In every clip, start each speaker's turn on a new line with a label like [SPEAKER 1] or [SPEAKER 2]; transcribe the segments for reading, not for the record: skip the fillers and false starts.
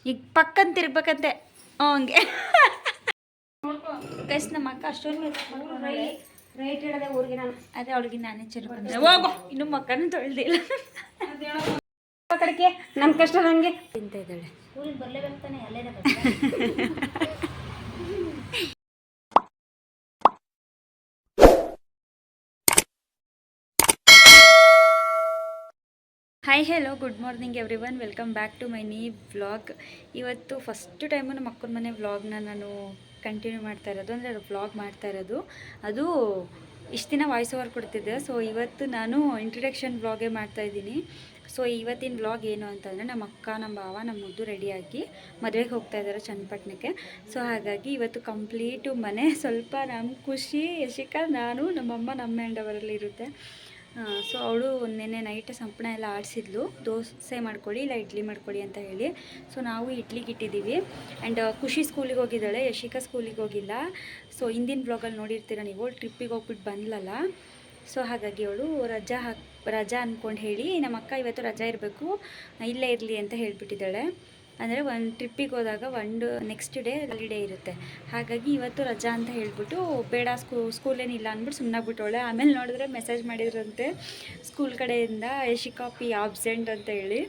[SPEAKER 1] ಈಗ ಪಕ್ಕಂತ ತಿರ್ಬೇಕಂತೆ ಹಂಗೆ ಗೈಸ್ ನಮ್ಮ ಅಕ್ಕ ಅಷ್ಟೊಂದು
[SPEAKER 2] ರೈಟ್ ಇಡದೆ ಊರಿಗೆ ನಾನು
[SPEAKER 1] ಅದೇ ಅವಳಿಗೆ ನಾನೇ ಚೆಲ್ಕೊಂಡೆ ಹೋಗೋ ಇನ್ನು ಮಕ್ಕನೂ ತೊಳೆದಿಲ್ಲ
[SPEAKER 2] ಕಡೆಗೆ ನನ್ನ ಕಷ್ಟ ನನಗೆ
[SPEAKER 1] ತಿಂತ ಇದ್ದಾಳೆ.
[SPEAKER 2] ಊರಿಗೆ ಬರಲೇಬೇಕು ತಾನೆ ಅಲ್ಲೇನೇ
[SPEAKER 1] hi hello good morning everyone, welcome back to my new vlog. ಇವತ್ತು ಫಸ್ಟ್ ಟೈಮು ನಮ್ಮ ಅಕ್ಕನ ಮನೆ ವ್ಲಾಗ್ನ ನಾನು ಕಂಟಿನ್ಯೂ ಮಾಡ್ತಾ ಇರೋದು, ಅಂದರೆ ವ್ಲಾಗ್ ಮಾಡ್ತಾ ಇರೋದು. ಅದು ಇಷ್ಟು ದಿನ ವಾಯ್ಸ್ ಓವರ್ ಕೊಡ್ತಿದ್ದೆ. ಸೊ ಇವತ್ತು ನಾನು ಇಂಟ್ರಡಕ್ಷನ್ ವ್ಲಾಗೇ ಮಾಡ್ತಾಯಿದ್ದೀನಿ. ಸೊ ಇವತ್ತಿನ ವ್ಲಾಗ್ ಏನು ಅಂತಂದರೆ, ನಮ್ಮ ಅಕ್ಕ, ನಮ್ಮ ಭಾವ, ನಮ್ಮ ಮುದ್ದು ರೆಡಿಯಾಗಿ ಮದುವೆಗೆ ಹೋಗ್ತಾ ಇದ್ದಾರೆ ಚನ್ನಪಟ್ಟಣಕ್ಕೆ. ಸೊ ಹಾಗಾಗಿ ಇವತ್ತು ಕಂಪ್ಲೀಟು ಮನೆ ಸ್ವಲ್ಪ ನಮ್ಮ ಖುಷಿ, ಯಶಿಕಾ, ನಾನು, ನಮ್ಮಮ್ಮ, ನಮ್ಮ ಹ್ಯಾಂಡವರಲ್ಲಿ ಇರುತ್ತೆ. ಸೊ ಅವಳು ನೆನ್ನೆ ನೈಟ್ ಸಂಪಣ ಎಲ್ಲ ಆಡಿಸಿದ್ಲು, ದೋಸೆ ಮಾಡ್ಕೊಳ್ಳಿ ಇಲ್ಲ ಇಡ್ಲಿ ಮಾಡ್ಕೊಳ್ಳಿ ಅಂತ ಹೇಳಿ. ಸೊ ನಾವು ಇಡ್ಲಿಗೆ ಇಟ್ಟಿದ್ದೀವಿ. ಆ್ಯಂಡ್ ಖುಷಿ ಸ್ಕೂಲಿಗೆ ಹೋಗಿದ್ದಾಳೆ, ಯಶಿಕಾ ಸ್ಕೂಲಿಗೆ ಹೋಗಿಲ್ಲ. ಸೊ ಹಿಂದಿನ ಬ್ಲಾಗಲ್ಲಿ ನೋಡಿರ್ತೀರ ನೀವು, ಟ್ರಿಪ್ಪಿಗೆ ಹೋಗ್ಬಿಟ್ಟು ಬಂದ್ಲಲ್ಲ. ಸೊ ಹಾಗಾಗಿ ಅವಳು ರಜಾ ಅಂದ್ಕೊಂಡು ಹೇಳಿ, ನಮ್ಮ ಅಕ್ಕ ಇವತ್ತು ರಜಾ ಇರಬೇಕು, ಇಲ್ಲೇ ಇರಲಿ ಅಂತ ಹೇಳಿಬಿಟ್ಟಿದ್ದಾಳೆ. ಅಂದರೆ ಒಂದು ಟ್ರಿಪ್ಪಿಗೆ ಹೋದಾಗ ನೆಕ್ಸ್ಟ್ ಡೇ ಹಾಲಿಡೇ ಇರುತ್ತೆ. ಹಾಗಾಗಿ ಇವತ್ತು ರಜಾ ಅಂತ ಹೇಳ್ಬಿಟ್ಟು ಬೇಡ ಸ್ಕೂಲೇನಿಲ್ಲ ಅಂದ್ಬಿಟ್ಟು ಸುಮ್ಮನಾಗ್ಬಿಟ್ಟವಳೆ. ಆಮೇಲೆ ನೋಡಿದ್ರೆ ಮೆಸೇಜ್ ಮಾಡಿದ್ರಂತೆ ಸ್ಕೂಲ್ ಕಡೆಯಿಂದ, ಯಶಿಕಾ ಪಿ ಆಬ್ಸೆಂಟ್ ಅಂತ ಹೇಳಿ.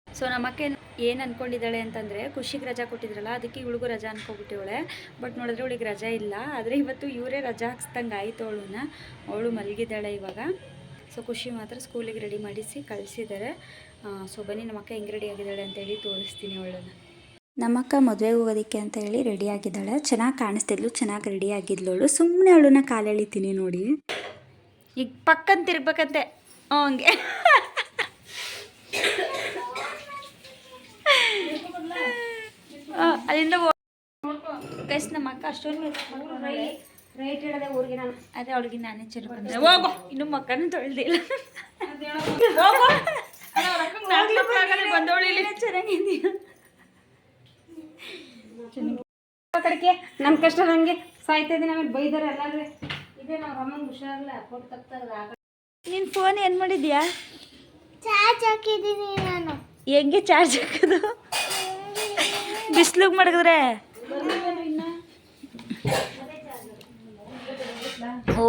[SPEAKER 1] ಸೊ ನಮ್ಮಕ್ಕೆ ಏನು ಅಂದ್ಕೊಂಡಿದ್ದಾಳೆ ಅಂತಂದರೆ, ಖುಷಿಗೆ ರಜಾ ಕೊಟ್ಟಿದ್ರಲ್ಲ, ಅದಕ್ಕೆ ಇವಳಿಗೂ ರಜಾ ಅಂದ್ಕೊಬಿಟ್ಟಿವಳೆ. ಬಟ್ ನೋಡಿದ್ರೆ ಅವಳಿಗೆ ರಜಾ ಇಲ್ಲ. ಆದರೆ ಇವತ್ತು ಇವರೇ ರಜಾ ಹಾಕ್ಸ್ದಂಗೆ ಆಯಿತು ಅವಳು ಮಲಗಿದ್ದಾಳೆ ಇವಾಗ. ಸೊ ಖುಷಿ ಮಾತ್ರ ಸ್ಕೂಲಿಗೆ ರೆಡಿ ಮಾಡಿಸಿ ಕಳಿಸಿದ್ದಾರೆ. ಸೊ ಬನ್ನಿ ನಮ್ಮ ಅಕ್ಕ ಹೆಂಗೆ ರೆಡಿ ಆಗಿದ್ದಾಳೆ ಅಂತೇಳಿ ತೋರಿಸ್ತೀನಿ ಅವಳನ್ನು. ನಮ್ಮಕ್ಕ ಮದುವೆಗೆ ಹೋಗೋದಕ್ಕೆ ಅಂತ ಹೇಳಿ ರೆಡಿ ಆಗಿದ್ದಾಳೆ. ಚೆನ್ನಾಗಿ ಕಾಣಿಸ್ತಿದ್ಲು, ಚೆನ್ನಾಗಿ ರೆಡಿ ಆಗಿದ್ಲು ಅವಳು. ಸುಮ್ಮನೆ ಅವಳನ್ನ ಕಾಲು ಎಳಿತೀನಿ ನೋಡಿ. ಈಗ ಪಕ್ಕಂತ ತಿರ್ಬೇಕಂತೆ ಹಂಗೆ ಅಲ್ಲಿಂದ ಗೈಸ್ ನಮ್ಮ ಅಕ್ಕ ಅಷ್ಟೊಂದು
[SPEAKER 2] ರೈಟ್ ಇಡದೆ ಊರಿಗೆ ನಾನು
[SPEAKER 1] ಅದೇ ಅವಳಿಗೆ ನಾನೇ ಚೆಲ್ಕೊಂಡೆ ಹೋಗೋ ಇನ್ನು ಮಕ್ಕನೂ ತೊಳೆದಿಲ್ಲ ಬಂದವಳಿಲ್ಲ. ಚೆನ್ನಾಗಿದೆಯಾ
[SPEAKER 2] ಕಡೆಗೆ ನನ್ನ ಕಷ್ಟ ನನಗೆ ಸಾಯ್ತಾ ಇದ್ದೀನಿ. ಆಮೇಲೆ ಬೈದಾರೆ ಎಲ್ಲಾದ್ರೆ ಇದೇ ನಾವು ಅಮ್ಮಂಗೆ ಹುಷಾರಿಲ್ಲ ಫೋಟೋ ತಗ್ತಾರ.
[SPEAKER 1] ನಿನ್ನ ಫೋನ್ ಏನು ಮಾಡಿದ್ಯಾ?
[SPEAKER 2] ಚಾರ್ಜ್ ಹಾಕಿದ್ದೀನಿ ನಾನು.
[SPEAKER 1] ಹೆಂಗೆ ಚಾರ್ಜ್ ಹಾಕೋದು? ಬಿಸಿಲಿಗೆ ಮಡಗಿದ್ರೆ ಓ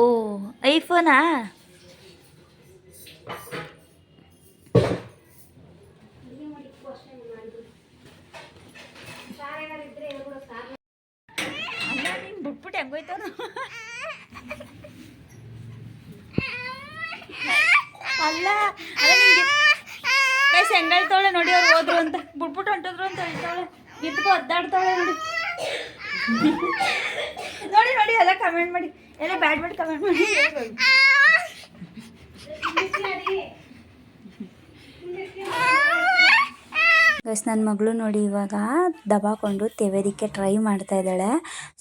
[SPEAKER 1] ಐಫೋನಾ? ಅಲ್ಲ ನೀನು ಬಿಟ್ಬಿಟ್ಟು ಹೆಂಗೋಯ್ತಾನ? ಅಲ್ಲ ನಿಂಗೆ ಹೆಂಗಳ್ತಾವಳೆ ನೋಡಿ, ಅವ್ರು ಹೋದ್ರು ಅಂತ ಬಿಟ್ಬಿಟ್ಟು ಹೊಂಟೋದ್ರು ಅಂತ ಹೇಳ್ತಾವಳೆ. ಇದ್ಕೋ ಒದ್ದಾಡ್ತಾವಳೆ ನೋಡಿ ನೋಡಿ ನೋಡಿ. ಎಲ್ಲ ಕಮೆಂಟ್ ಮಾಡಿ, ಎಲ್ಲ ಬ್ಯಾಡ್ ಕಮೆಂಟ್ ಮಾಡಿ. ಬಸ್ ನನ್ನ ಮಗಳು ನೋಡಿ ಇವಾಗ ದಬಾಕೊಂಡು ತೆವೆಯೋದಕ್ಕೆ ಟ್ರೈ ಮಾಡ್ತಾ ಇದ್ದಾಳೆ.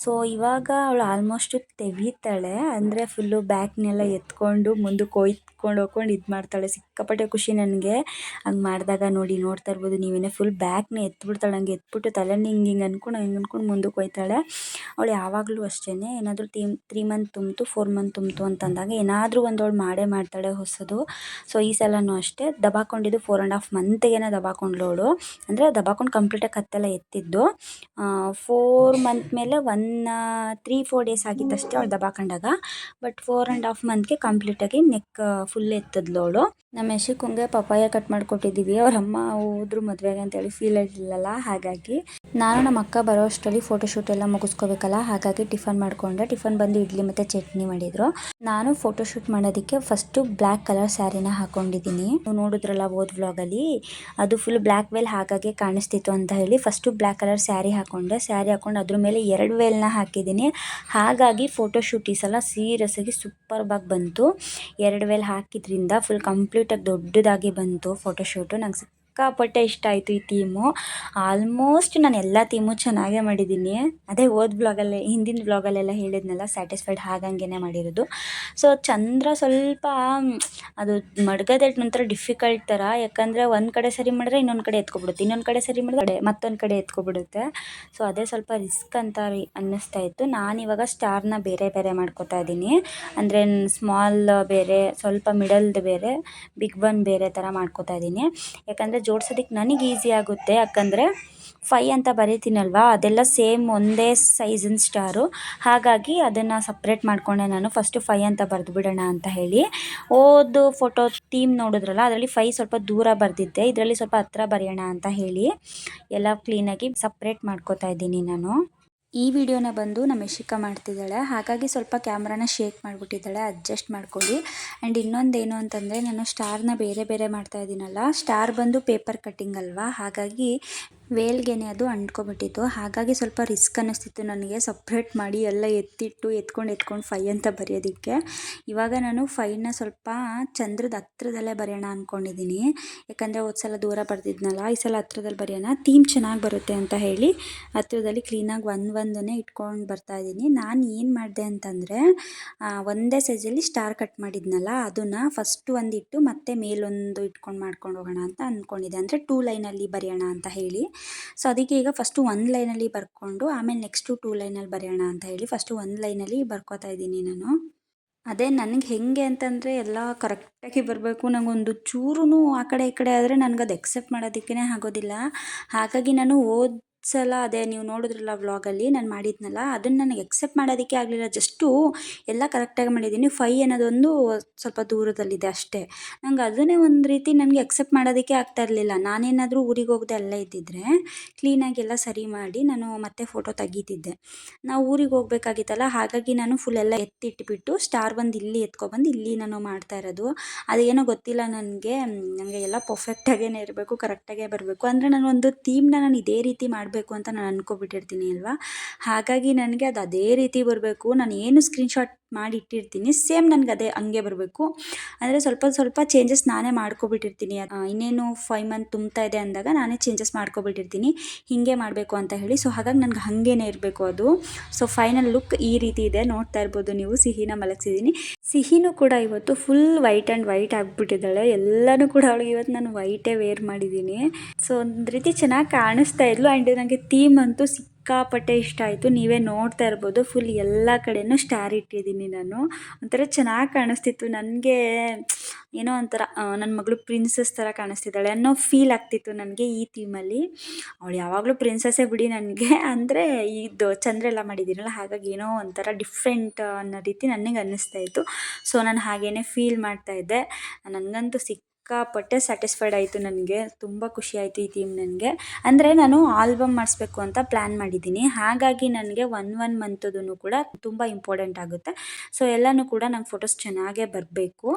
[SPEAKER 1] ಸೊ ಇವಾಗ ಅವಳು ಆಲ್ಮೋಸ್ಟ್ ತೆಗಿತಾಳೆ, ಅಂದರೆ ಫುಲ್ಲು ಬ್ಯಾಕ್ನೆಲ್ಲ ಎತ್ಕೊಂಡು ಮುಂದಕ್ಕೆ ಹೋಗ್ಕೊಂಡು ಇದು ಮಾಡ್ತಾಳೆ. ಸಿಕ್ಕಾಪಟ್ಟೆ ಖುಷಿ ನನಗೆ ಹಂಗೆ ಮಾಡಿದಾಗ. ನೋಡ್ತಾ ಇರ್ಬೋದು ನೀವೇನೇ, ಫುಲ್ ಬ್ಯಾಕ್ನ ಎತ್ಬಿಡ್ತಾಳೆ. ಹಂಗೆ ಎತ್ಬಿಟ್ಟು ತಲೆ ಹಿಂಗೆ ಅನ್ಕೊಂಡು ಮುಂದಕ್ಕೆ ಹೋಗ್ತಾಳೆ. ಅವಳು ಯಾವಾಗಲೂ ಅಷ್ಟೇ, ಏನಾದರೂ 3 ಮಂತ್ ತುಂಬಿತು 4 ಮಂತ್ ತುಂಬಿತು ಅಂತಂದಾಗ ಏನಾದರೂ ಒಂದು ಅವಳು ಮಾಡ್ತಾಳೆ ಹೊಸದು. ಸೊ ಈ ಸಲನೂ ಅಷ್ಟೇ ದಬಾಕೊಂಡಿದ್ದು 4.5 ಮಂತ್ಗೇನೆ ದಬಾಕೊಂಡ್ಳು ಅವಳು. ಅಂದರೆ ದಬಾಕೊಂಡು ಕಂಪ್ಲೀಟಾಗಿ ಕತ್ತೆಲ್ಲ ಎತ್ತಿದ್ದು 4 ಮಂತ್ ಮೇಲೆ 3-4 ಡೇಸ್ ಆಗಿತ್ತಷ್ಟೇ ಅವಳು ದಬಾಕೊಂಡಾಗ. ಬಟ್ 4.5 ಮಂತ್ಗೆ ಕಂಪ್ಲೀಟಾಗಿ ನೆಕ್ ಫುಲ್ ಎತ್ತಿದ್ಲು ಅವಳು. ನಮ್ಮ ಯಶಿಕಂಗೆ ಪಪಾಯ ಕಟ್ ಮಾಡಿಕೊಟ್ಟಿದ್ದೀವಿ. ಅವ್ರ ಅಮ್ಮ ಹೋದ್ರು ಮದುವೆಗೆ ಅಂತೇಳಿ ಫೀಲ್ ಆಗಿಲ್ಲಲ್ಲ, ಹಾಗಾಗಿ ನಾನು ನಮ್ಮ ಅಕ್ಕ ಬರೋ ಅಷ್ಟರಲ್ಲಿ ಫೋಟೋಶೂಟ್ ಎಲ್ಲ ಮುಗಿಸ್ಕೋಬೇಕಲ್ಲ, ಹಾಗಾಗಿ ಟಿಫನ್ ಮಾಡಿಕೊಂಡೆ. ಟಿಫನ್ ಬಂದು ಇಡ್ಲಿ ಮತ್ತು ಚಟ್ನಿ ಮಾಡಿದರು. ನಾನು ಫೋಟೋಶೂಟ್ ಮಾಡೋದಕ್ಕೆ ಫಸ್ಟು ಬ್ಲ್ಯಾಕ್ ಕಲರ್ ಸ್ಯಾರಿನ ಹಾಕ್ಕೊಂಡಿದ್ದೀನಿ. ನೀವು ನೋಡಿದ್ರಲ್ಲ ಹೋದ ವ್ಲಾಗಲ್ಲಿ, ಅದು ಫುಲ್ ಬ್ಲ್ಯಾಕ್ ವೇಲ್ ಹಾಗಾಗಿ ಕಾಣಿಸ್ತಿತ್ತು ಅಂತ ಹೇಳಿ ಫಸ್ಟು ಬ್ಲ್ಯಾಕ್ ಕಲರ್ ಸ್ಯಾರಿ ಹಾಕ್ಕೊಂಡೆ. ಸ್ಯಾರಿ ಹಾಕ್ಕೊಂಡು ಅದ್ರ ಮೇಲೆ 2 ವೇಲ್ನ ಹಾಕಿದ್ದೀನಿ. ಹಾಗಾಗಿ ಫೋಟೋಶೂಟ್ ಈ ಸಲ ಸೀರಿಯಸ್ಸಾಗಿ ಸೂಪರ್ಬಾಗಿ ಬಂತು. 2 ವೇಲ್ ಹಾಕಿದ್ರಿಂದ ಫುಲ್ ಕಂಪ್ಲೀಟಾಗಿ ದೊಡ್ಡದಾಗಿ ಬಂತು ಫೋಟೋಶೂಟು. ನಂಗೆ ಸಿಕ್ಕಾಪಟ್ಟೆ ಇಷ್ಟ ಆಯಿತು ಈ ಥೀಮು. ಆಲ್ಮೋಸ್ಟ್ ನಾನು ಎಲ್ಲ ಥೀಮು ಚೆನ್ನಾಗೇ ಮಾಡಿದ್ದೀನಿ. ಅದೇ ಹಿಂದಿನ ವ್ಲಾಗಲ್ಲೆಲ್ಲ ಹೇಳಿದ್ನಲ್ಲ, ಸ್ಯಾಟಿಸ್ಫೈಡ್ ಹಾಗಂಗೆ ಮಾಡಿರೋದು. ಸೊ ಚಂದ್ರ ಸ್ವಲ್ಪ ಅದು ಮಡ್ಗೋದೇ ಒಂಥರ ಡಿಫಿಕಲ್ಟ್ ಥರ, ಯಾಕಂದರೆ ಒಂದು ಕಡೆ ಸರಿ ಮಾಡಿದ್ರೆ ಇನ್ನೊಂದು ಕಡೆ ಎತ್ಕೊಬಿಡುತ್ತೆ, ಇನ್ನೊಂದು ಕಡೆ ಸರಿ ಮಾಡಿದ್ರೆ ಮತ್ತೊಂದು ಕಡೆ ಎತ್ಕೊಬಿಡುತ್ತೆ. ಸೊ ಅದೇ ಸ್ವಲ್ಪ ರಿಸ್ಕ್ ಅಂತ ಅನ್ನಿಸ್ತಾ ಇತ್ತು. ನಾನಿವಾಗ ಸ್ಟಾರ್ನ ಬೇರೆ ಬೇರೆ ಮಾಡ್ಕೋತಾ ಇದ್ದೀನಿ. ಅಂದರೆ ಸ್ಮಾಲ್ ಬೇರೆ, ಸ್ವಲ್ಪ ಮಿಡಲ್ದು ಬೇರೆ, ಬಿಗ್ ಒನ್ ಬೇರೆ ಥರ ಮಾಡ್ಕೋತಾ ಇದ್ದೀನಿ. ಯಾಕಂದರೆ ಜೋಡ್ಸೋದಕ್ಕೆ ನನಗೆ ಈಸಿ ಆಗುತ್ತೆ. ಯಾಕಂದರೆ 5 ಅಂತ ಬರೀತೀನಲ್ವಾ ಅದೆಲ್ಲ ಸೇಮ್ ಒಂದೇ ಸೈಜಿನ ಸ್ಟಾರು. ಹಾಗಾಗಿ ಅದನ್ನು ಸಪ್ರೇಟ್ ಮಾಡಿಕೊಂಡೆ ನಾನು. ಫಸ್ಟು 5 ಅಂತ ಬರೆದು ಬಿಡೋಣ ಅಂತ ಹೇಳಿ. ಓದು ಫೋಟೋ ಥೀಮ್ ನೋಡಿದ್ರಲ್ಲ, ಅದರಲ್ಲಿ 5 ಸ್ವಲ್ಪ ದೂರ ಬರೆದಿದ್ದೆ, ಇದರಲ್ಲಿ ಸ್ವಲ್ಪ ಹತ್ರ ಬರೆಯೋಣ ಅಂತ ಹೇಳಿ ಎಲ್ಲ ಕ್ಲೀನಾಗಿ ಸಪ್ರೇಟ್ ಮಾಡ್ಕೋತಾ ಇದ್ದೀನಿ ನಾನು. ಈ ವಿಡಿಯೋನ ಬಂದು ನಮ್ಮ ಯಶಿಕಾ ಮಾಡ್ತಿದ್ದಾಳೆ, ಹಾಗಾಗಿ ಸ್ವಲ್ಪ ಕ್ಯಾಮ್ರಾನ ಶೇಕ್ ಮಾಡಿಬಿಟ್ಟಿದ್ದಾಳೆ, ಅಡ್ಜಸ್ಟ್ ಮಾಡ್ಕೊಳ್ಳಿ. ಆ್ಯಂಡ್ ಇನ್ನೊಂದೇನು ಅಂತಂದರೆ, ನಾನು ಸ್ಟಾರ್ನ ಬೇರೆ ಬೇರೆ ಮಾಡ್ತಾ ಇದ್ದೀನಲ್ಲ, ಸ್ಟಾರ್ ಬಂದು ಪೇಪರ್ ಕಟ್ಟಿಂಗ್ ಅಲ್ವಾ, ಹಾಗಾಗಿ ವೇಲ್ಗೆನೆ ಅದು ಅಂಟ್ಕೊಬಿಟ್ಟಿತ್ತು. ಹಾಗಾಗಿ ಸ್ವಲ್ಪ ರಿಸ್ಕ್ ಅನ್ನಿಸ್ತಿತ್ತು ನನಗೆ ಸಪ್ರೇಟ್ ಮಾಡಿ ಎಲ್ಲ ಎತ್ಕೊಂಡು 5 ಅಂತ ಬರೆಯೋದಕ್ಕೆ. ಇವಾಗ ನಾನು 5ನ ಸ್ವಲ್ಪ ಚಂದ್ರದ ಹತ್ರದಲ್ಲೇ ಬರೆಯೋಣ ಅಂದ್ಕೊಂಡಿದ್ದೀನಿ. ಯಾಕಂದರೆ ಹೋದ ಸಲ ದೂರ ಬರೆದಿದ್ನಲ್ಲ, ಈ ಸಲ ಹತ್ರದಲ್ಲಿ ಬರೆಯೋಣ, ಥೀಮ್ ಚೆನ್ನಾಗಿ ಬರುತ್ತೆ ಅಂತ ಹೇಳಿ ಹತ್ರದಲ್ಲಿ ಕ್ಲೀನಾಗಿ ಒಂದೊಂದನ್ನೇ ಇಟ್ಕೊಂಡು ಬರ್ತಾಯಿದ್ದೀನಿ. ನಾನು ಏನು ಮಾಡಿದೆ ಅಂತಂದರೆ, ಒಂದೇ ಸೈಜಲ್ಲಿ ಸ್ಟಾರ್ ಕಟ್ ಮಾಡಿದ್ನಲ್ಲ, ಅದನ್ನು ಫಸ್ಟ್ ಒಂದಿಟ್ಟು ಮತ್ತೆ ಮೇಲೊಂದು ಇಟ್ಕೊಂಡು ಮಾಡ್ಕೊಂಡು ಹೋಗೋಣ ಅಂತ ಅಂದ್ಕೊಂಡಿದ್ದೆ. ಅಂದರೆ 2 ಲೈನಲ್ಲಿ ಬರೆಯೋಣ ಅಂತ ಹೇಳಿ. ಸೊ ಅದಕ್ಕೆ ಈಗ ಫಸ್ಟು 1 ಲೈನಲ್ಲಿ ಬರ್ಕೊಂಡು ಆಮೇಲೆ ನೆಕ್ಸ್ಟು 2 ಲೈನಲ್ಲಿ ಬರೆಯೋಣ ಅಂತ ಹೇಳಿ ಫಸ್ಟು 1 ಲೈನಲ್ಲಿ ಬರ್ಕೋತಾ ಇದ್ದೀನಿ ನಾನು. ಅದೇ ನನಗೆ ಹೇಗೆ ಅಂತಂದರೆ ಎಲ್ಲ ಕರೆಕ್ಟಾಗಿ ಬರಬೇಕು. ನನಗೊಂದು ಚೂರೂ ಆ ಕಡೆ ಈ ಕಡೆ ಆದರೆ ನನಗದು ಎಕ್ಸೆಪ್ಟ್ ಮಾಡೋದಕ್ಕೇ ಆಗೋದಿಲ್ಲ. ಹಾಗಾಗಿ ನಾನು ಸಲ ಅದೇ ನೀವು ನೋಡಿದ್ರಲ್ಲ ವ್ಲಾಗಲ್ಲಿ ನಾನು ಮಾಡಿದ್ನಲ್ಲ, ಅದನ್ನು ನನಗೆ ಎಕ್ಸೆಪ್ಟ್ ಮಾಡೋದಕ್ಕೆ ಆಗಲಿಲ್ಲ. ಜಸ್ಟು ಎಲ್ಲ ಕರೆಕ್ಟಾಗಿ ಮಾಡಿದ್ದೀನಿ. 5 ಅನ್ನೋದೊಂದು ಸ್ವಲ್ಪ ದೂರದಲ್ಲಿದೆ ಅಷ್ಟೇ. ನಂಗೆ ಅದನ್ನೇ ಒಂದು ರೀತಿ ನನಗೆ ಎಕ್ಸೆಪ್ಟ್ ಮಾಡೋದಕ್ಕೆ ಆಗ್ತಾ ಇರಲಿಲ್ಲ. ನಾನೇನಾದರೂ ಊರಿಗೆ ಹೋಗದೆ ಅಲ್ಲೇ ಇದ್ದಿದ್ದರೆ ಕ್ಲೀನಾಗಿ ಎಲ್ಲ ಸರಿ ಮಾಡಿ ನಾನು ಮತ್ತೆ ಫೋಟೋ ತೆಗಿತಿದ್ದೆ. ನಾವು ಊರಿಗೆ ಹೋಗ್ಬೇಕಾಗಿತ್ತಲ್ಲ, ಹಾಗಾಗಿ ನಾನು ಫುಲ್ ಎಲ್ಲ ಎತ್ತಿಟ್ಬಿಟ್ಟು ಸ್ಟಾರ್ ಬಂದು ಇಲ್ಲಿ ಎತ್ಕೊಬಂದು ಇಲ್ಲಿ ನಾನು ಮಾಡ್ತಾ ಇರೋದು. ಅದೇನೋ ಗೊತ್ತಿಲ್ಲ ನನಗೆ ಎಲ್ಲ ಪರ್ಫೆಕ್ಟಾಗೇ ಇರಬೇಕು, ಕರೆಕ್ಟಾಗೇ ಬರಬೇಕು. ಅಂದರೆ ನಾನು ಒಂದು ಥೀಮ್ನ ನಾನು ಇದೇ ರೀತಿ ಮಾಡಬೇಕು ಅಂತ ನಾನು ಅಂದ್ಕೊಬಿಟ್ಟಿರ್ತೀನಿ ಅಲ್ವಾ. ಹಾಗಾಗಿ ನನಗೆ ಅದು ಅದೇ ರೀತಿ ಬರಬೇಕು. ನಾನು ಏನು ಸ್ಕ್ರೀನ್ಶಾಟ್ ಮಾಡಿ ಇಟ್ಟಿರ್ತೀನಿ ಸೇಮ್ ನನಗೆ ಅದೇ ಹಂಗೆ ಬರಬೇಕು. ಅಂದರೆ ಸ್ವಲ್ಪ ಸ್ವಲ್ಪ ಚೇಂಜಸ್ ನಾನೇ ಮಾಡ್ಕೊಬಿಟ್ಟಿರ್ತೀನಿ. ಇನ್ನೇನು 5 ಮಂತ್ ತುಂಬ್ತಾ ಇದೆ ಅಂದಾಗ ನಾನೇ ಚೇಂಜಸ್ ಮಾಡ್ಕೊಬಿಟ್ಟಿರ್ತೀನಿ, ಹೀಗೆ ಮಾಡಬೇಕು ಅಂತ ಹೇಳಿ. ಸೊ ಹಾಗಾಗಿ ನನಗೆ ಹಾಗೇನೆ ಇರಬೇಕು ಅದು. ಸೊ ಫೈನಲ್ ಲುಕ್ ಈ ರೀತಿ ಇದೆ, ನೋಡ್ತಾ ಇರ್ಬೋದು ನೀವು. ಸಿಹಿನ ಮಲಗಿಸಿದ್ದೀನಿ. ಸಿಹಿನೂ ಕೂಡ ಇವತ್ತು ಫುಲ್ ವೈಟ್ ಆ್ಯಂಡ್ ವೈಟ್ ಆಗಿಬಿಟ್ಟಿದ್ದಾಳೆ. ಎಲ್ಲನೂ ಕೂಡ ಅವಳಿಗೆ ಇವತ್ತು ನಾನು ವೈಟೇ ವೇರ್ ಮಾಡಿದ್ದೀನಿ. ಸೊ ಒಂದು ರೀತಿ ಚೆನ್ನಾಗಿ ಕಾಣಿಸ್ತಾ ಇದ್ಲು. ಆ್ಯಂಡ್ ನನಗೆ ಥೀಮ್ ಅಂತೂ ಸಿಕ್ಕಾಪಟ್ಟೆ ಇಷ್ಟ ಆಯಿತು. ನೀವೇ ನೋಡ್ತಾ ಇರ್ಬೋದು, ಫುಲ್ ಎಲ್ಲ ಕಡೆಯೂ ಸ್ಟಾರ್ ಇಟ್ಟಿದ್ದೀನಿ ನಾನು. ಒಂಥರ ಚೆನ್ನಾಗಿ ಕಾಣಿಸ್ತಿತ್ತು ನನಗೆ. ಏನೋ ಒಂಥರ ನನ್ನ ಮಗಳು ಪ್ರಿನ್ಸಸ್ ಥರ ಕಾಣಿಸ್ತಿದ್ದಾಳೆ ಅನ್ನೋ ಫೀಲ್ ಆಗ್ತಿತ್ತು ನನಗೆ ಈ ಥೀಮಲ್ಲಿ. ಅವಳು ಯಾವಾಗಲೂ ಪ್ರಿನ್ಸಸ್ಸೇ ಬಿಡಿ ನನಗೆ. ಅಂದರೆ ಇದು ಚಂದ್ರ ಎಲ್ಲ ಮಾಡಿದ್ದೀನಲ್ಲ, ಹಾಗಾಗಿ ಏನೋ ಒಂಥರ ಡಿಫ್ರೆಂಟ್ ಅನ್ನೋ ರೀತಿ ನನಗೆ ಅನ್ನಿಸ್ತಾ ಇತ್ತು. ಸೊ ನಾನು ಹಾಗೇ ಫೀಲ್ ಮಾಡ್ತಾಯಿದ್ದೆ. ನನಗಂತೂ ಸಿಕ್ಕಾಪಟ್ಟೆ ಸ್ಯಾಟಿಸ್ಫೈಡ್ ಆಯಿತು. ನನಗೆ ತುಂಬ ಖುಷಿ ಆಯಿತು ಈ ಥೀಮ್ ನನಗೆ. ಅಂದರೆ ನಾನು ಆಲ್ಬಮ್ ಮಾಡಿಸ್ಬೇಕು ಅಂತ ಪ್ಲ್ಯಾನ್ ಮಾಡಿದ್ದೀನಿ. ಹಾಗಾಗಿ ನನಗೆ 1 ಮಂತದೂ ಕೂಡ ತುಂಬ ಇಂಪಾರ್ಟೆಂಟ್ ಆಗುತ್ತೆ. ಸೊ ಎಲ್ಲನೂ ಕೂಡ ನಂಗೆ ಫೋಟೋಸ್ ಚೆನ್ನಾಗೇ ಬರಬೇಕು.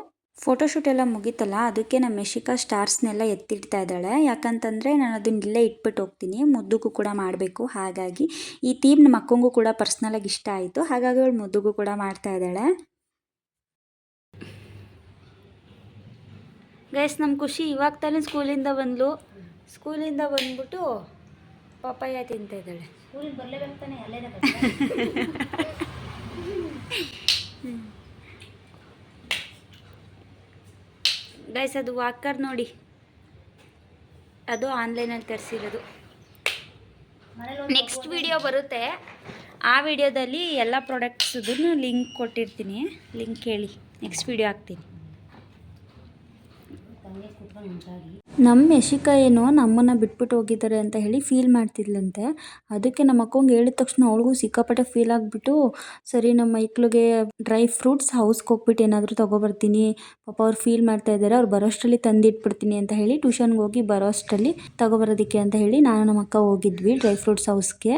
[SPEAKER 1] ಫೋಟೋಶೂಟ್ ಎಲ್ಲ ಮುಗೀತಲ್ಲ, ಅದಕ್ಕೆ ನಮ್ಮ ಯಶಿಕಾ ಸ್ಟಾರ್ಸ್ನೆಲ್ಲ ಎತ್ತಿಡ್ತಾ ಇದ್ದಾಳೆ. ಯಾಕಂತಂದರೆ ನಾನು ಅದನ್ನ ಇಲ್ಲೇ ಇಟ್ಬಿಟ್ಟು ಹೋಗ್ತೀನಿ, ಮುದ್ದುಗೂ ಕೂಡ ಮಾಡಬೇಕು. ಹಾಗಾಗಿ ಈ ಥೀಮ್ ನಮ್ಮ ಅಕ್ಕಂಗೂ ಕೂಡ ಪರ್ಸ್ನಲಾಗಿ ಇಷ್ಟ ಆಯಿತು. ಹಾಗಾಗಿ ಅವಳು ಮುದ್ದುಗೂ ಕೂಡ ಮಾಡ್ತಾ ಇದ್ದಾಳೆ. ಗೈಸ್, ನಮ್ಮ ಖುಷಿ ಇವಾಗ ತಾನೇ ಸ್ಕೂಲಿಂದ ಬಂದ್ಬಿಟ್ಟು ಪಪ್ಪಾಯ ತಿಂತಾ ಇದ್ದಾಳೆ.
[SPEAKER 2] ಸ್ಕೂಲಿಗೆ ಬರಲೇಬೇಕು ತಾನೆ, ಅಲ್ಲೇ
[SPEAKER 1] ಗೈಸ್, ಅದು ವಾಕರ್ ನೋಡಿ, ಅದು ಆನ್ಲೈನಲ್ಲಿ ತರಿಸಿರೋದು. ನೆಕ್ಸ್ಟ್ ವಿಡಿಯೋ ಬರುತ್ತೆ, ಆ ವಿಡಿಯೋದಲ್ಲಿ ಎಲ್ಲ ಪ್ರಾಡಕ್ಟ್ಸದ್ದು ಲಿಂಕ್ ಕೊಟ್ಟಿರ್ತೀನಿ. ಲಿಂಕ್ ಹೇಳಿ, ನೆಕ್ಸ್ಟ್ ವಿಡಿಯೋ ಹಾಕ್ತೀನಿ. ನಮ್ಮ ಯಶಿಕಾ ಏನೋ ನಮ್ಮನ್ನು ಬಿಟ್ಬಿಟ್ಟು ಹೋಗಿದ್ದಾರೆ ಅಂತ ಹೇಳಿ ಫೀಲ್ ಮಾಡ್ತಿದ್ಲಂತೆ. ಅದಕ್ಕೆ ನಮ್ಮ ಅಕ್ಕಂಗೆ ಹೇಳಿದ ತಕ್ಷಣ ಅವಳಿಗೂ ಸಿಕ್ಕಾಪಟ್ಟೆ ಫೀಲ್ ಆಗಿಬಿಟ್ಟು, ಸರಿ ನಮ್ಮ ಮೈಕ್ಳಿಗೆ ಡ್ರೈ ಫ್ರೂಟ್ಸ್ ಹೌಸ್ಗೆ ಹೋಗ್ಬಿಟ್ಟು ಏನಾದರೂ ತೊಗೊಬರ್ತೀನಿ, ಪಾಪ ಅವ್ರು ಫೀಲ್ ಮಾಡ್ತಾ ಇದ್ದಾರೆ, ಅವ್ರು ಬರೋಷ್ಟರಲ್ಲಿ ತಂದಿಟ್ಬಿಡ್ತೀನಿ ಅಂತ ಹೇಳಿ ಟ್ಯೂಷನ್ಗೆ ಹೋಗಿ ಬರೋಷ್ಟರಲ್ಲಿ ತೊಗೊಬರೋದಕ್ಕೆ ಅಂತ ಹೇಳಿ ನಾನು ನಮ್ಮ ಅಕ್ಕ ಹೋಗಿದ್ವಿ ಡ್ರೈ ಫ್ರೂಟ್ಸ್ ಹೌಸ್ಗೆ.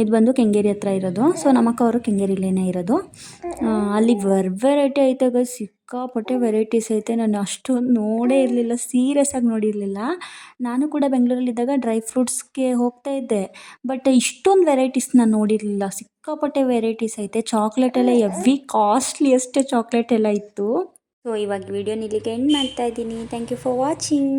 [SPEAKER 1] ಇದು ಬಂದು ಕೆಂಗೇರಿ ಹತ್ರ ಇರೋದು. ಸೊ ನಮ್ಮ ಅಕ್ಕ ಅವರು ಕೆಂಗೇರಿಲೇನೇ ಇರೋದು. ಅಲ್ಲಿ ವೆರೈಟಿ ಐತೆ, ಸಿಕ್ಕಾಪಟ್ಟೆ ವೆರೈಟೀಸ್ ಐತೆ. ನಾನು ಅಷ್ಟೊಂದು ನೋಡೇ ಇರಲಿಲ್ಲ, ಸೀರಿಯಸ್ ಆಗಿ ನೋಡಿರಲಿಲ್ಲ. ನಾನು ಕೂಡ ಬೆಂಗಳೂರಲ್ಲಿದ್ದಾಗ ಡ್ರೈ ಫ್ರೂಟ್ಸ್ಗೆ ಹೋಗ್ತಾ ಇದ್ದೆ, ಬಟ್ ಇಷ್ಟೊಂದು ವೆರೈಟೀಸ್ ನಾನು ನೋಡಿರಲಿಲ್ಲ. ಸಿಕ್ಕಾಪಟ್ಟೆ ವೆರೈಟೀಸ್ ಐತೆ. ಚಾಕ್ಲೇಟ್ ಎಲ್ಲ ಎವ್ರಿ ಕಾಸ್ಟ್ಲಿಯೆಸ್ಟ್ ಚಾಕ್ಲೇಟ್ ಎಲ್ಲ ಇತ್ತು. ಸೊ ಇವಾಗ ವಿಡಿಯೋನ ಇಲ್ಲಿಗೆ ಎಂಡ್ ಮಾಡ್ತಾ ಇದ್ದೀನಿ. Thank you for watching.